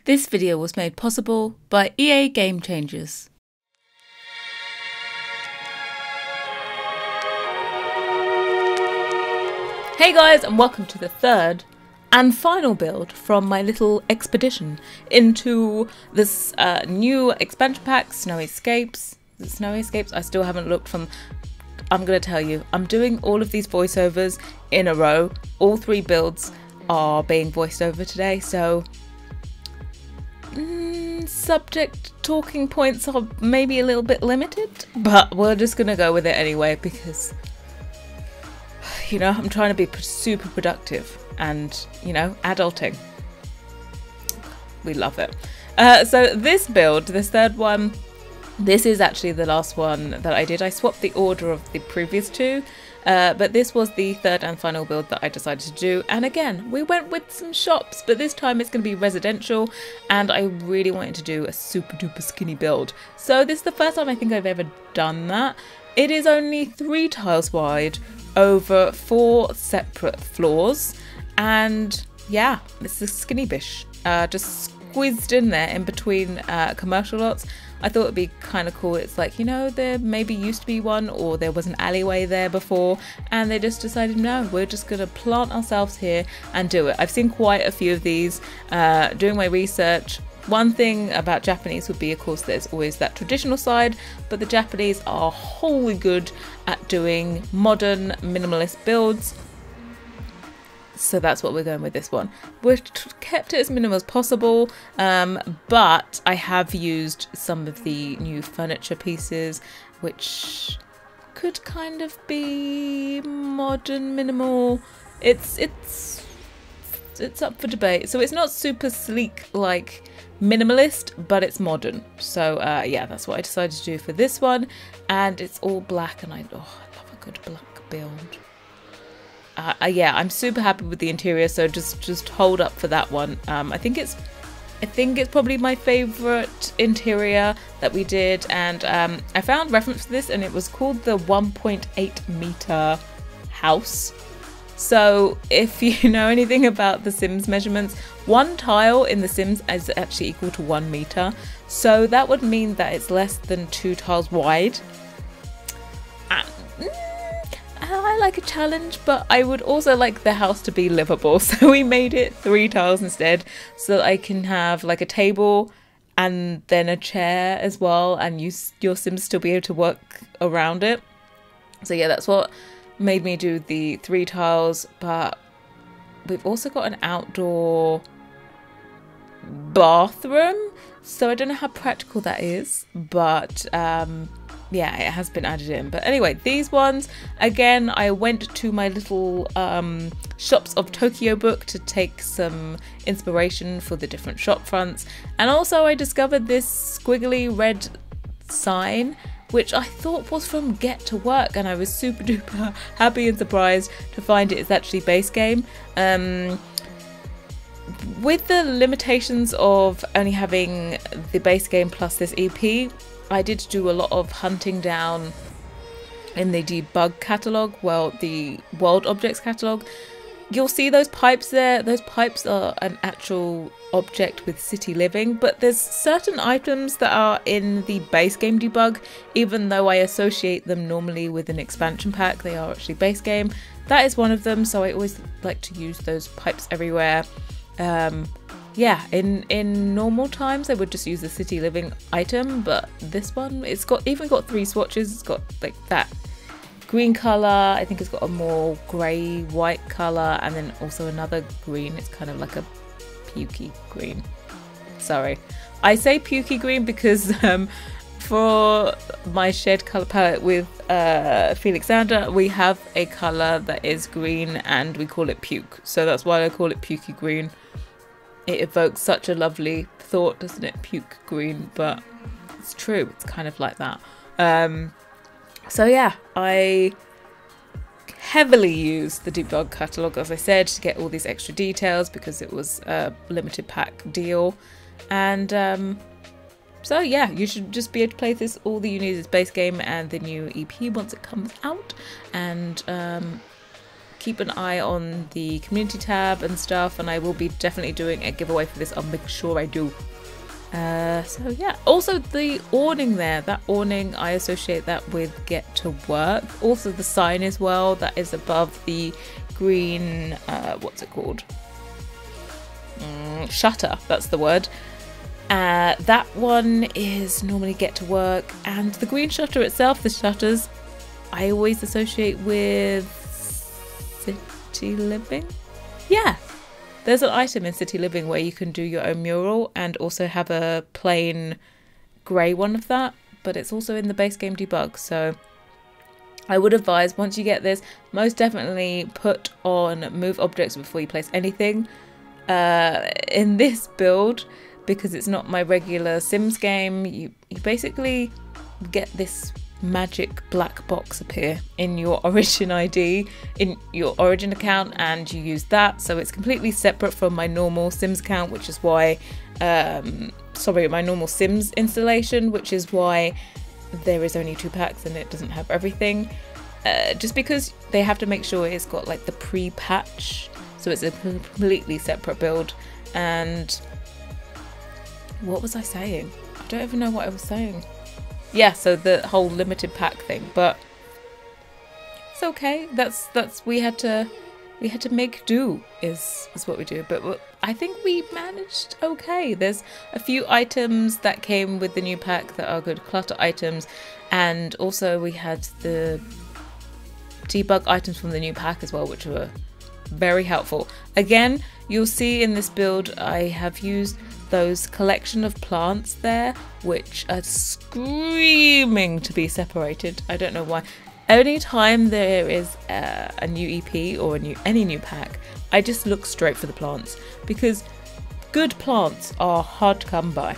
This video was made possible by EA Game Changers. Hey guys, and welcome to the third and final build from my little expedition into this new expansion pack, Snowy Escapes. Is it Snowy Escapes? I still haven't looked from... I'm going to tell you, I'm doing all of these voiceovers in a row. All three builds are being voiced over today, so... subject talking points are maybe a little bit limited, but we're just gonna go with it anyway because, you know, I'm trying to be super productive and, you know, adulting. We love it. So this build, this third one, this is actually the last one that I did. I swapped the order of the previous two, but this was the third and final build that I decided to do. And again, we went with some shops, but this time it's going to be residential, and I really wanted to do a super duper skinny build. So this is the first time I think I've ever done that. It is only 3 tiles wide over 4 separate floors, and yeah, it's a skinny bish, just squeezed in there in between commercial lots. I thought it'd be kind of cool. It's like, you know, there maybe used to be one, or there was an alleyway there before, and they just decided, no, we're just gonna plant ourselves here and do it. I've seen quite a few of these doing my research. One thing about Japanese would be, of course, there's always that traditional side, but the Japanese are wholly good at doing modern minimalist builds. So that's what we're going with this one. We've kept it as minimal as possible, but I have used some of the new furniture pieces, which could kind of be modern minimal. It's up for debate. So it's not super sleek like minimalist, but it's modern. So yeah, that's what I decided to do for this one, and it's all black, and I love a good black build. Yeah, I'm super happy with the interior, so just hold up for that one. I think it's probably my favourite interior that we did, and I found reference to this, and it was called the 1.8 meter house. So if you know anything about the Sims measurements, 1 tile in the Sims is actually equal to 1 meter. So that would mean that it's less than 2 tiles wide. I like a challenge, but I would also like the house to be livable, so we made it 3 tiles instead, so that I can have like a table and then a chair as well, and your Sims still be able to work around it. So yeah, that's what made me do the 3 tiles, but we've also got an outdoor bathroom, so I don't know how practical that is, but yeah, it has been added in. But anyway, these ones, again, I went to my little Shops of Tokyo book to take some inspiration for the different shop fronts. And also I discovered this squiggly red sign, which I thought was from Get to Work, and I was super duper happy and surprised to find it's actually base game. With the limitations of only having the base game plus this EP, I did do a lot of hunting down in the debug catalogue, well, the world objects catalogue. You'll see those pipes there. Those pipes are an actual object with city living, but there's certain items that are in the base game debug, even though I associate them normally with an expansion pack, they are actually base game. That is one of them, so I always like to use those pipes everywhere. Yeah, in normal times I would just use the city living item, but this one, it's even got 3 swatches. It's got like that green colour, I think it's got a more grey white colour, and then also another green. It's kind of like a pukey green. Sorry, I say pukey green because for my shared colour palette with Felixander, we have a colour that is green and we call it puke, so that's why I call it pukey green. It evokes such a lovely thought, doesn't it? Puke green, but it's true. It's kind of like that. So yeah, I heavily used the debug catalogue, as I said, to get all these extra details because it was a limited pack deal. And so yeah, you should just be able to play this. All that you need is base game and the new EP once it comes out. And keep an eye on the community tab and stuff, and I will be definitely doing a giveaway for this. I'll make sure I do. So yeah, also the awning there, that awning, I associate that with get to work. Also the sign as well, that is above the green, what's it called? Shutter, that's the word. That one is normally get to work, and the green shutter itself, the shutters, I always associate with city living. Yeah, there's an item in city living where you can do your own mural and also have a plain grey one of that, but it's also in the base game debug. So I would advise, once you get this, most definitely put on move objects before you place anything. In this build, because it's not my regular Sims game, you basically get this magic black box appear in your Origin ID, in your Origin account, and you use that. So it's completely separate from my normal Sims account, which is why, sorry, my normal Sims installation, which is why there is only 2 packs and it doesn't have everything. Just because they have to make sure it's got like the pre-patch, so it's a completely separate build. And what was I saying? I don't even know what I was saying. Yeah, so the whole limited pack thing, but it's okay. That's we had to make do is what we do. But I think we managed okay. There's a few items that came with the new pack that are good clutter items, and also we had the debug items from the new pack as well, which were very helpful. Again, you'll see in this build I have used those collection of plants there, which are screaming to be separated. I don't know why. Anytime there is a new EP or any new pack, I just look straight for the plants, because good plants are hard to come by.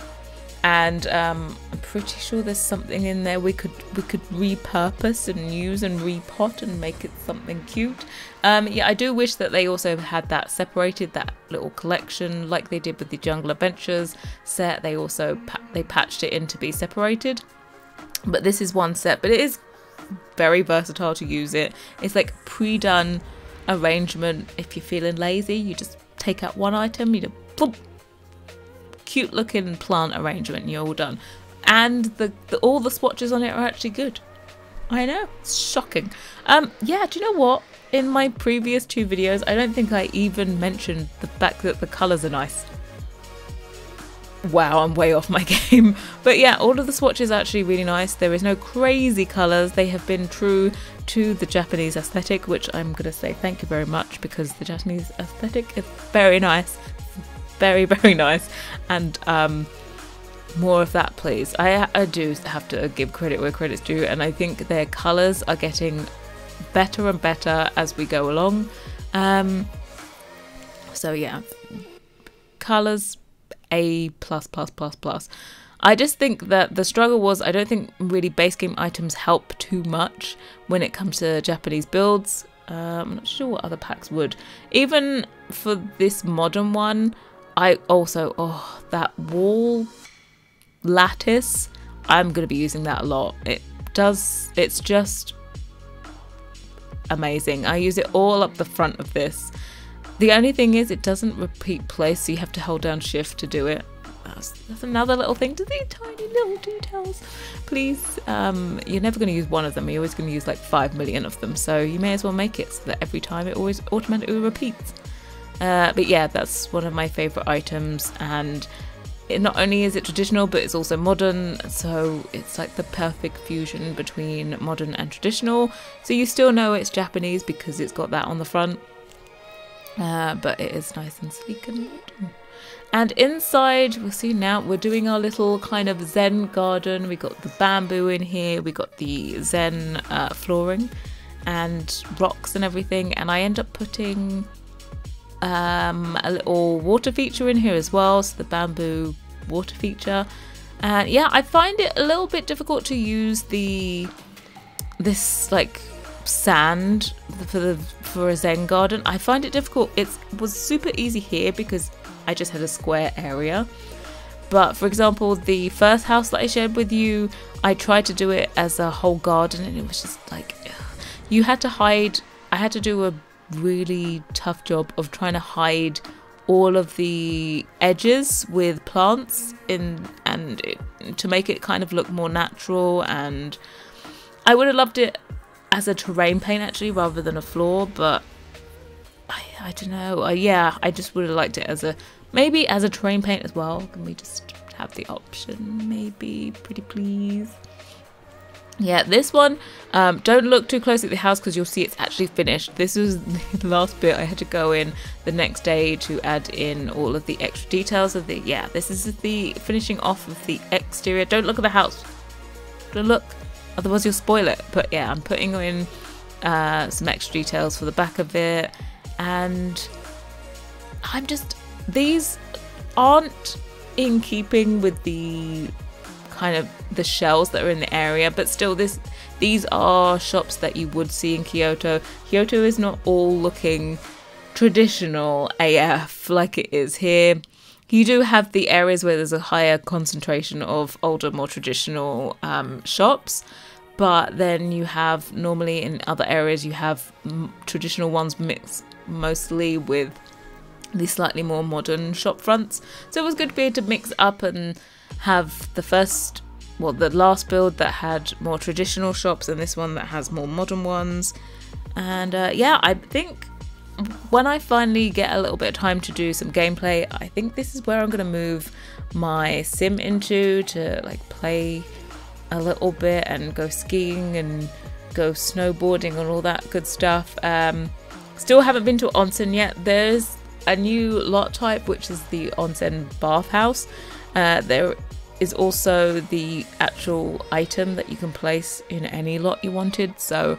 And I'm pretty sure there's something in there we could repurpose and use and repot and make it something cute. Yeah, I do wish that they also had that separated, that little collection like they did with the Jungle Adventures set. They also they patched it in to be separated, but this is one set, but it is very versatile to use it. It's like pre-done arrangement. If you're feeling lazy, you just take out one item, you just plump, cute looking plant arrangement, and you're all done. And all the swatches on it are actually good. I know, it's shocking. Yeah, do you know what? In my previous 2 videos, I don't think I even mentioned the fact that the colours are nice. Wow, I'm way off my game. But yeah, all of the swatches are actually really nice. There is no crazy colours. They have been true to the Japanese aesthetic, which I'm going to say thank you very much, because the Japanese aesthetic is very nice. Very, very nice. And more of that, please. I do have to give credit where credit's due, and I think their colours are getting better and better as we go along. So yeah, colours A++++. I just think that the struggle was, I don't think really base game items help too much when it comes to Japanese builds. I'm not sure what other packs would. Even for this modern one, I also, that wall lattice, I'm going to be using that a lot. It's just amazing. I use it all up the front of this. The only thing is it doesn't repeat place, so you have to hold down shift to do it. That's another little thing, to these tiny little details. Please, you're never going to use one of them. You're always going to use like 5 million of them, so you may as well make it so that every time it always automatically repeats. But yeah, that's one of my favourite items, and not only is it traditional, but it's also modern, so it's like the perfect fusion between modern and traditional. So you still know it's Japanese because it's got that on the front, but it is nice and sleek and modern. And inside, we'll see now, we're doing our little kind of Zen garden. We got the bamboo in here, we got the Zen flooring and rocks and everything, and I end up putting a little water feature in here as well, so the bamboo water feature. And yeah, I find it a little bit difficult to use this like sand for a Zen garden. I find it difficult. It was super easy here because I just had a square area, but for example the first house that I shared with you, I tried to do it as a whole garden and it was just like, you had to hide. I had to do a really tough job of trying to hide all of the edges with plants to make it kind of look more natural. And I would have loved it as a terrain paint actually rather than a floor, but I don't know. Yeah, I just would have liked it as maybe as a terrain paint as well. Can we just have the option maybe, pretty please? Yeah, this one, don't look too close at the house because you'll see it's actually finished. This was the last bit. I had to go in the next day to add in all of the extra details of this is the finishing off of the exterior. Don't look at the house. Don't look, otherwise you'll spoil it. But yeah, I'm putting in some extra details for the back of it. And these aren't in keeping with the kind of the shells that are in the area, but still these are shops that you would see in Kyoto. Kyoto is not all looking traditional AF like it is here. You do have the areas where there's a higher concentration of older, more traditional shops, but then you have normally in other areas you have traditional ones mixed mostly with the slightly more modern shop fronts. So it was good to be able to mix up and have the last build that had more traditional shops and this one that has more modern ones. And yeah, I think when I finally get a little bit of time to do some gameplay, I think this is where I'm going to move my sim into to like play a little bit and go skiing and go snowboarding and all that good stuff. Still haven't been to Onsen yet. There's a new lot type, which is the Onsen bathhouse. There is also the actual item that you can place in any lot you wanted. So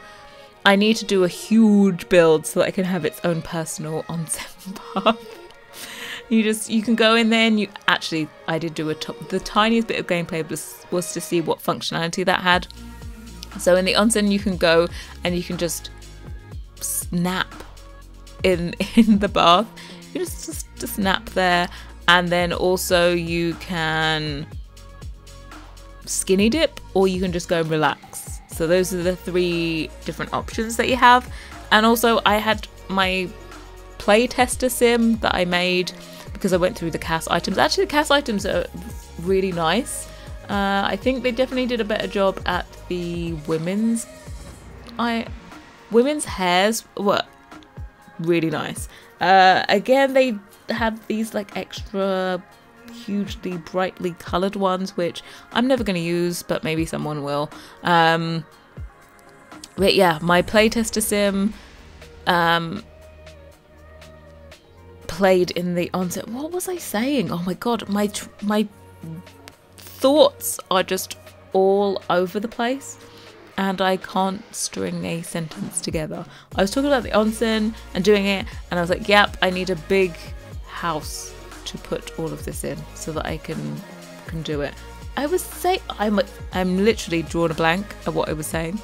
I need to do a huge build so that I can have its own personal onsen bath. You can go in there and I did do the tiniest bit of gameplay was to see what functionality that had. So in the onsen you can go and you can just snap in the bath. You just snap there, and then also you can skinny dip or you can just go and relax. So those are the 3 different options that you have. And also I had my play tester sim that I made because I went through the cast items. Actually the cast items are really nice. I think they definitely did a better job at the women's hairs were really nice. Again, they had these like extra hugely brightly coloured ones, which I'm never going to use, but maybe someone will. But yeah, my playtester sim played in the onset. What was I saying? Oh my god, my thoughts are just all over the place and I can't string a sentence together. I was talking about the onsen and doing it, and I was like, yep, I need a big house to put all of this in so that I can do it. I was saying, I'm literally drawn a blank at what I was saying,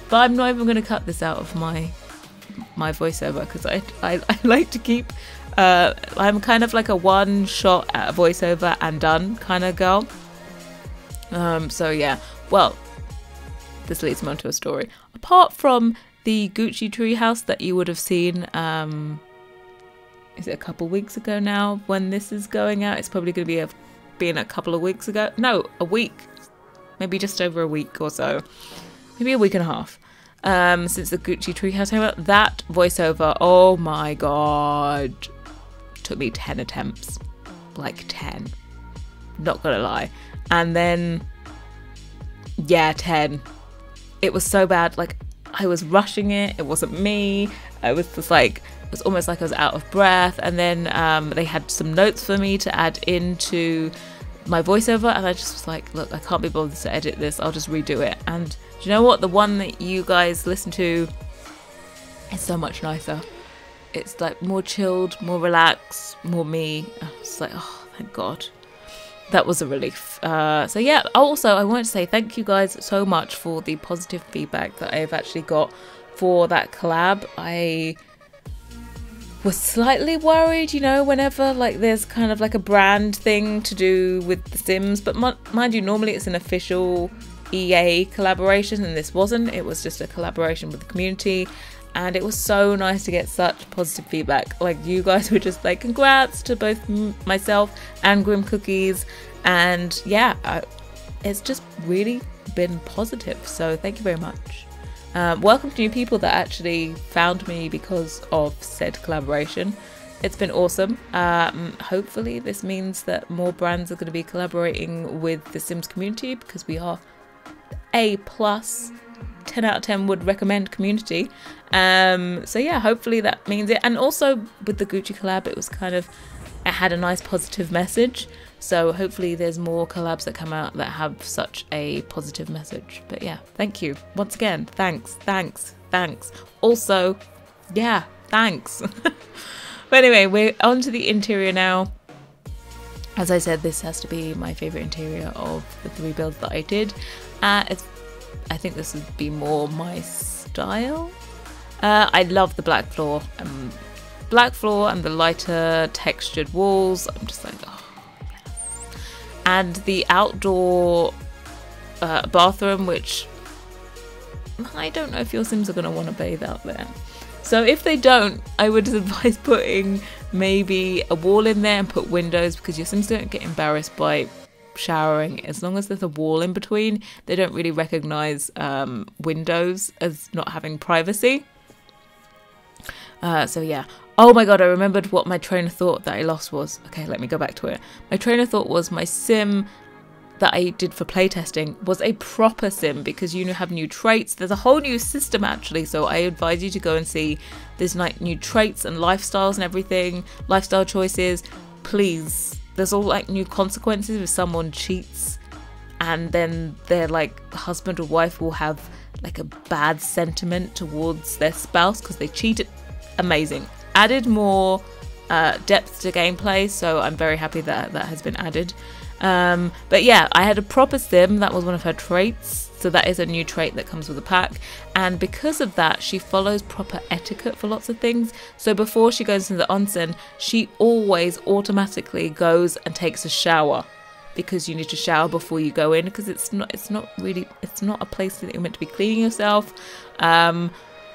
but I'm not even going to cut this out of my voiceover because I like to keep I'm kind of like a one shot at a voiceover and done kind of girl. So yeah, well, this leads me on to a story. Apart from the Gucci treehouse that you would have seen, is it a couple weeks ago now when this is going out? It's probably going to be a couple of weeks ago. No, a week. Maybe just over a week or so. Maybe a week and a half. Since the Gucci treehouse came out. That voiceover, oh my god. Took me 10 attempts. Like 10. Not gonna lie. And then, yeah, 10. It was so bad. Like, I was rushing it. It wasn't me. I was just like, it was almost like I was out of breath. And then they had some notes for me to add into my voiceover. And I just was like, look, I can't be bothered to edit this. I'll just redo it. And do you know what? The one that you guys listen to is so much nicer. It's like more chilled, more relaxed, more me. It's like, oh, thank God. That was a relief. So yeah, also I wanted to say thank you guys so much for the positive feedback that I've actually got for that collab. I was slightly worried, you know, whenever like there's kind of like a brand thing to do with The Sims, but mind you, normally it's an official EA collaboration and this wasn't. It was just a collaboration with the community, and it was so nice to get such positive feedback. Like, you guys were just like, congrats to both myself and Grim Cookies, and yeah, it's just really been positive, so thank you very much. Welcome to new people that actually found me because of said collaboration. It's been awesome. Hopefully this means that more brands are going to be collaborating with the Sims community, because we are A+, 10 out of 10 would recommend community. So yeah, hopefully that means it. And also with the Gucci collab, it had a nice positive message. So hopefully there's more collabs that come out that have such a positive message. But yeah, thank you. Once again, thanks. Also, yeah, thanks. But anyway, we're on to the interior now. As I said, this has to be my favourite interior of the 3 builds that I did. I think this would be more my style. I love the black floor. Black floor and the lighter textured walls. I'm just like, oh. And the outdoor bathroom, which I don't know if your Sims are going to want to bathe out there. So if they don't, I would advise putting maybe a wall in there and put windows, because your Sims don't get embarrassed by showering. As long as there's a wall in between, they don't really recognise windows as not having privacy. So yeah. Oh my god, I remembered what my train of thought that I lost was. Okay, let me go back to it. My train of thought was my sim that I did for playtesting was a proper sim, because you have new traits. There's a whole new system actually, so I advise you to go and see. There's like new traits and lifestyles and everything, lifestyle choices. Please, there's all like new consequences if someone cheats, and then their like husband or wife will have like a bad sentiment towards their spouse because they cheated. Amazing. Added more depth to gameplay, so I'm very happy that that has been added. But yeah, I had a proper sim. That was one of her traits, so that is a new trait that comes with the pack, and because of that she follows proper etiquette for lots of things. So before she goes into the onsen, she always automatically goes and takes a shower, because you need to shower before you go in, because it's not a place that you're meant to be cleaning yourself.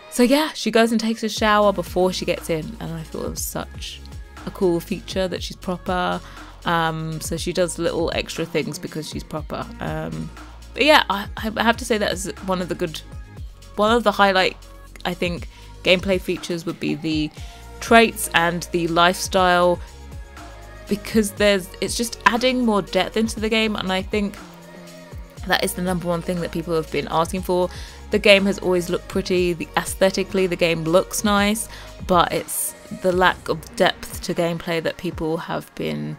So yeah, she goes and takes a shower before she gets in, and I thought it was such a cool feature that she's proper. So she does little extra things because she's proper. But yeah, I have to say that is one of the highlight, I think, gameplay features would be the traits and the lifestyle, because it's just adding more depth into the game, and I think that is the #1 thing that people have been asking for. The game has always looked pretty, aesthetically the game looks nice, but it's the lack of depth to gameplay that people have been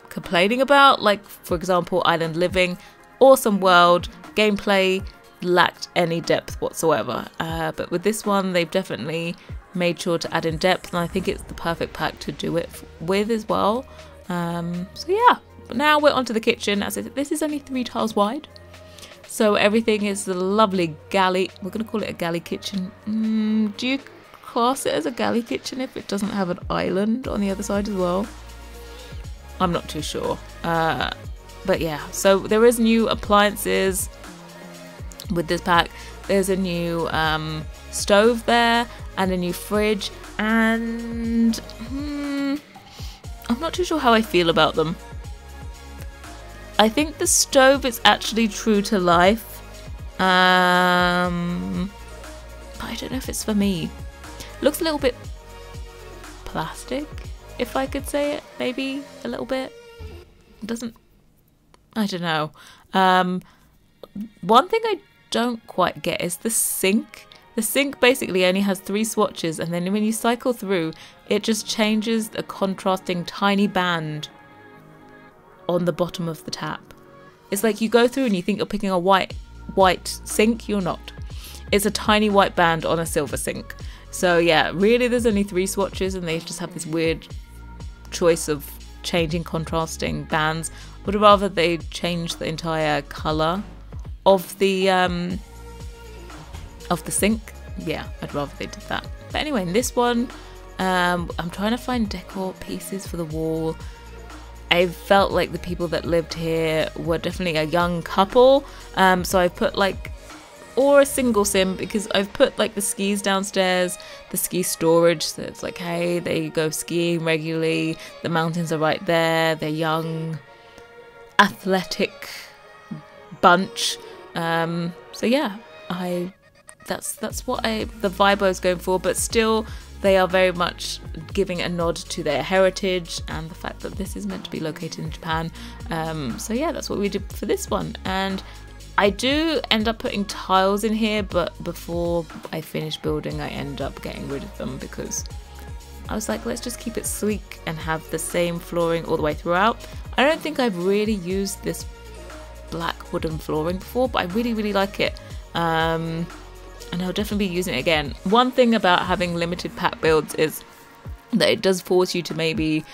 complaining about. Like, for example, Island Living, awesome world, gameplay lacked any depth whatsoever. But with this one, they've definitely made sure to add in depth, and I think it's the perfect pack to do it with as well. So yeah, now we're onto the kitchen. As I said, this is only 3 tiles wide. So everything is the lovely galley. We're going to call it a galley kitchen. Do you class it as a galley kitchen if it doesn't have an island on the other side as well? I'm not too sure. But yeah, so there is new appliances with this pack. There's a new stove there and a new fridge. And I'm not too sure how I feel about them. I think the stove is actually true to life, but I don't know if it's for me. Looks a little bit plastic, if I could say it, maybe a little bit. Doesn't, I don't know. One thing I don't quite get is the sink. The sink basically only has 3 swatches, and then when you cycle through, it just changes a contrasting tiny band on the bottom of the tap. It's like you go through and you think you're picking a white sink. You're not. It's a tiny white band on a silver sink. So yeah, really there's only 3 swatches, and they just have this weird choice of changing contrasting bands. Would rather they change the entire colour of the sink. Yeah, I'd rather they did that. But anyway, in this one, I'm trying to find decor pieces for the wall. I felt like the people that lived here were definitely a young couple, so I put like or a single sim, because I've put like the skis downstairs, the ski storage, so it's like, hey, they go skiing regularly, the mountains are right there, they're young, athletic bunch. So yeah, that's what the vibe I was going for, but still they are very much giving a nod to their heritage and the fact that this is meant to be located in Japan. So yeah, that's what we did for this one. And I do end up putting tiles in here, but before I finish building I end up getting rid of them because I was like, let's just keep it sleek and have the same flooring all the way throughout. I don't think I've really used this black wooden flooring before, but I really like it. And I'll definitely be using it again. One thing about having limited pack builds is that it does force you to maybe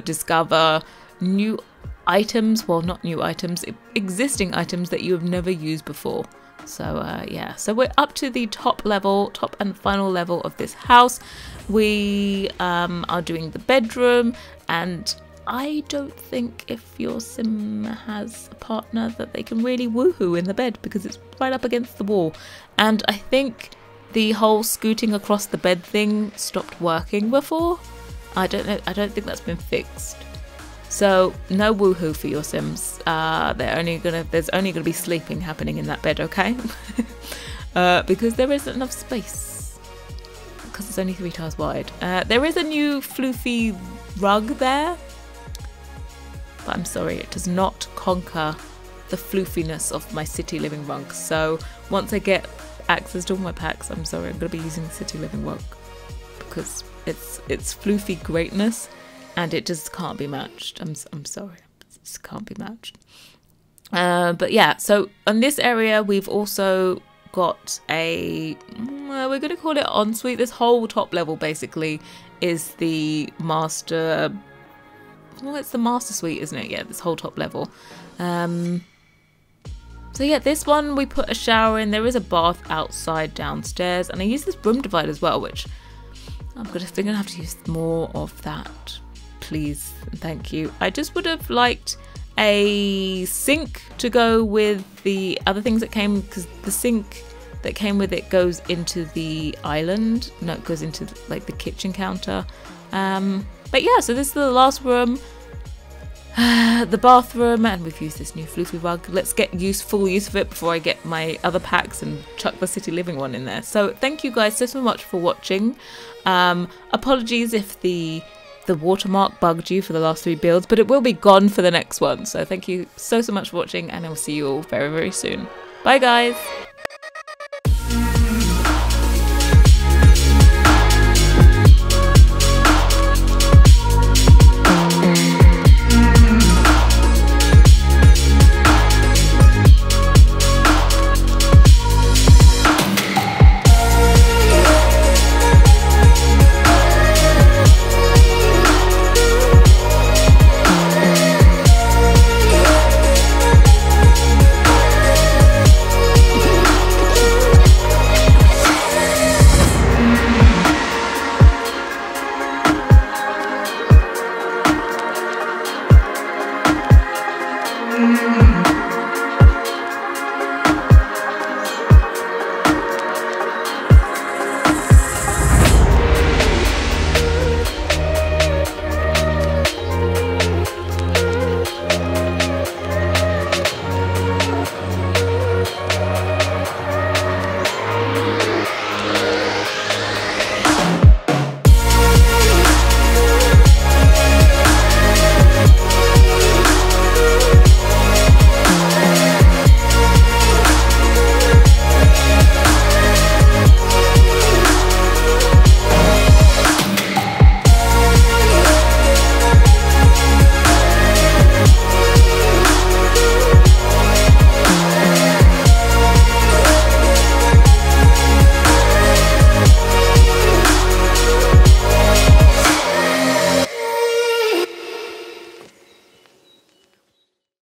discover new items, well, not new items, existing items that you have never used before. So yeah, so we're up to the top and final level of this house. We are doing the bedroom, and I don't think if your sim has a partner that they can really woohoo in the bed because it's right up against the wall. And I think the whole scooting across the bed thing stopped working before. I don't know, I don't think that's been fixed. So no woohoo for your sims. There's only gonna be sleeping happening in that bed, okay? Because there isn't enough space. Because it's only 3 tiles wide. There is a new floofy rug there, but I'm sorry, it does not conquer the floofiness of my city living rug. So once I get access to all my packs, I'm sorry, I'm gonna be using the city living rug because it's floofy greatness. And it just can't be matched. I'm sorry, it just can't be matched. But yeah, so on this area we've also got a, we're going to call it ensuite. This whole top level basically is the master, well, it's the master suite, isn't it? Yeah, this whole top level. So yeah, this one we put a shower in. There is a bath outside downstairs, and I use this broom divider as well, which I'm gonna have to use more of that. Please and thank you. I just would have liked a sink to go with the other things that came, because the sink that came with it goes into the island. No, it goes into like the kitchen counter. But yeah, so this is the last room, the bathroom, and we've used this new floofy rug. Let's get full use of it before I get my other packs and chuck the city living one in there. So thank you guys so much for watching. Apologies if the watermark bugged you for the last 3 builds, but it will be gone for the next one. So thank you so much for watching, and I'll see you all very soon. Bye guys.